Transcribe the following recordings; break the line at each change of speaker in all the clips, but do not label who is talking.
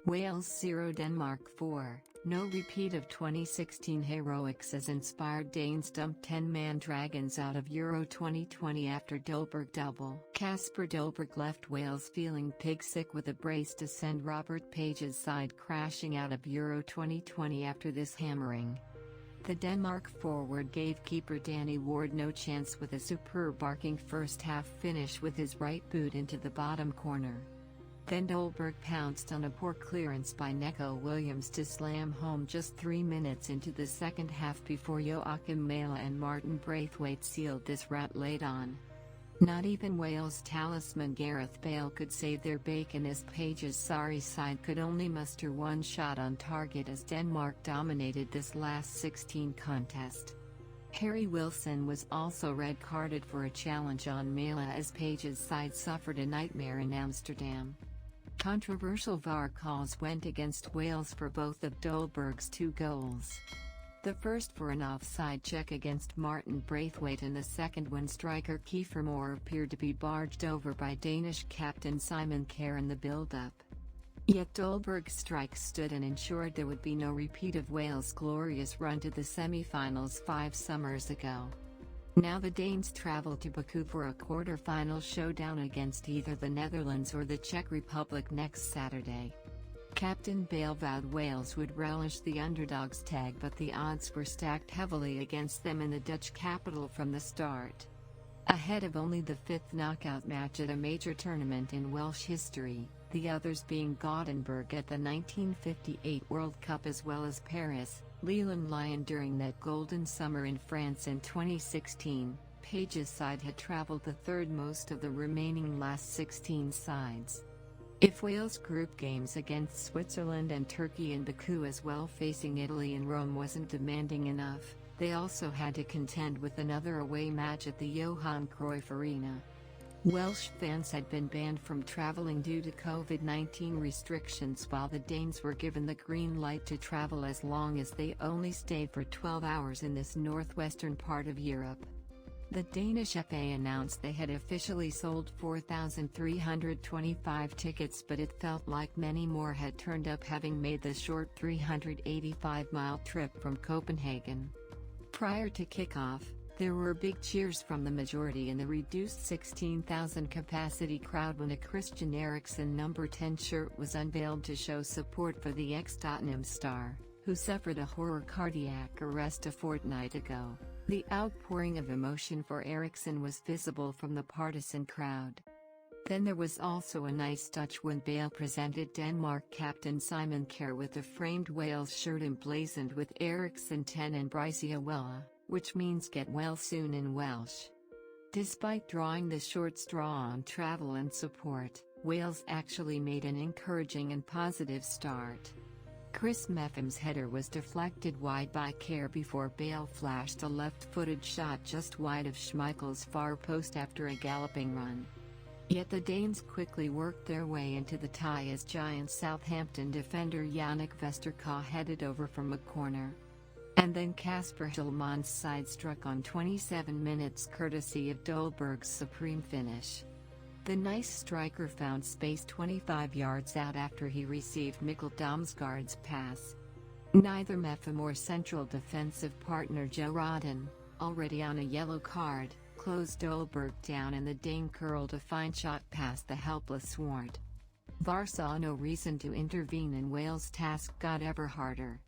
Wales 0 Denmark 4. No repeat of 2016 heroics as inspired Danes dumped 10-man Dragons out of Euro 2020 after Dolberg double. Kasper Dolberg left Wales feeling pig-sick with a brace to send Robert Page's side crashing out of Euro 2020 after this hammering. The Denmark forward gave keeper Danny Ward no chance with a superb arcing first-half finish with his right boot into the bottom corner. Then Dolberg pounced on a poor clearance by Neco Williams to slam home just 3 minutes into the second half before Joachim Bale and Martin Braithwaite sealed this rout late on. Not even Wales talisman Gareth Bale could save their bacon as Page's sorry side could only muster one shot on target as Denmark dominated this last 16 contest. Harry Wilson was also red-carded for a challenge on Mela as Page's side suffered a nightmare in Amsterdam. Controversial VAR calls went against Wales for both of Dolberg's 2 goals. The first for an offside check against Martin Braithwaite and the second when striker Kiefer Moore appeared to be barged over by Danish captain Simon Kjær in the build-up. Yet Dolberg's strike stood and ensured there would be no repeat of Wales' glorious run to the semi-finals 5 summers ago. Now the Danes travel to Baku for a quarter-final showdown against either the Netherlands or the Czech Republic next Saturday. Captain Bale vowed Wales would relish the underdogs tag, but the odds were stacked heavily against them in the Dutch capital from the start. Ahead of only the 5th knockout match at a major tournament in Welsh history, the others being Gothenburg at the 1958 World Cup as well as Paris, Lille and Lyon during that golden summer in France in 2016, Page's side had travelled the third most of the remaining last 16 sides. If Wales' group games against Switzerland and Turkey in Baku as well facing Italy in Rome wasn't demanding enough, they also had to contend with another away match at the Johan Cruyff Arena. Welsh fans had been banned from travelling due to COVID-19 restrictions while the Danes were given the green light to travel as long as they only stayed for 12 hours in this northwestern part of Europe. The Danish FA announced they had officially sold 4,325 tickets, but it felt like many more had turned up, having made the short 385-mile trip from Copenhagen. Prior to kickoff, there were big cheers from the majority in the reduced 16,000 capacity crowd when a Christian Eriksen number 10 shirt was unveiled to show support for the ex-Tottenham star, who suffered a horror cardiac arrest a fortnight ago. The outpouring of emotion for Eriksen was visible from the partisan crowd. Then there was also a nice touch when Bale presented Denmark captain Simon Kjær with a framed Wales shirt emblazoned with Eriksen 10 and Brysia Wella, which means get well soon in Welsh. Despite drawing the short straw on travel and support, Wales actually made an encouraging and positive start. Chris Meffam's header was deflected wide by Kjær before Bale flashed a left-footed shot just wide of Schmeichel's far post after a galloping run. Yet the Danes quickly worked their way into the tie as giant Southampton defender Yannick Vestergaard headed over from a corner. And then Kasper Hjulmand's side struck on 27 minutes courtesy of Dolberg's supreme finish. The nice striker found space 25 yards out after he received Mikkel Damsgaard's pass. Neither Meffam or central defensive partner Joe Rodden, already on a yellow card, closed Dolberg down, and the Dane curled a fine shot past the helpless Swart. VAR saw no reason to intervene and Wales' task got ever harder.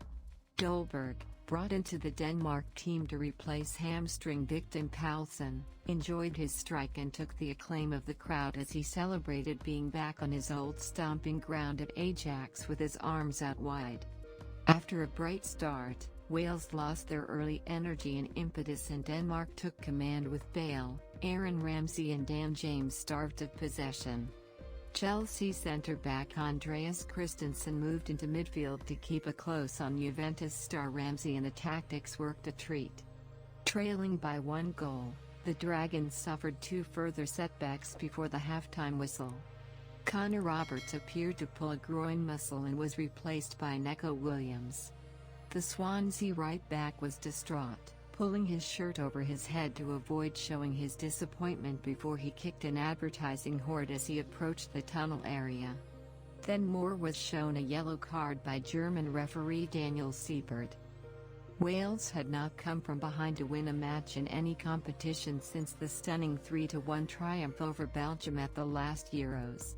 Dolberg, brought into the Denmark team to replace hamstring victim Poulsen, enjoyed his strike and took the acclaim of the crowd as he celebrated being back on his old stomping ground at Ajax with his arms out wide. After a bright start, Wales lost their early energy and impetus and Denmark took command with Bale, Aaron Ramsey and Dan James starved of possession. Chelsea centre-back Andreas Christensen moved into midfield to keep a close on Juventus star Ramsey, and the tactics worked a treat. Trailing by 1 goal, the Dragons suffered 2 further setbacks before the halftime whistle. Connor Roberts appeared to pull a groin muscle and was replaced by Neco Williams. The Swansea right-back was distraught, pulling his shirt over his head to avoid showing his disappointment before he kicked an advertising horde as he approached the tunnel area. Then Moore was shown a yellow card by German referee Daniel Siebert. Wales had not come from behind to win a match in any competition since the stunning 3-1 triumph over Belgium at the last Euros.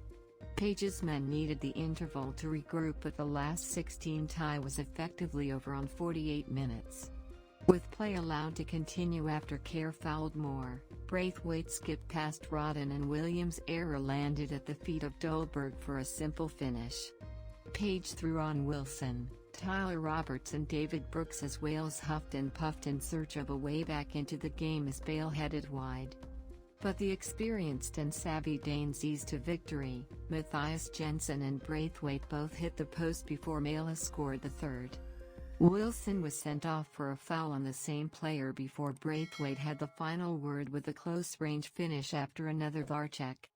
Page's men needed the interval to regroup, but the last 16 tie was effectively over on 48 minutes. With play allowed to continue after Kerr fouled Moore, Braithwaite skipped past Rodden and Williams' error landed at the feet of Dolberg for a simple finish. Page threw on Wilson, Tyler Roberts and David Brooks as Wales huffed and puffed in search of a way back into the game as Bale headed wide. But the experienced and savvy Danes eased to victory. Matthias Jensen and Braithwaite both hit the post before Mela scored the third. Wilson was sent off for a foul on the same player before Braithwaite had the final word with a close-range finish after another VAR check.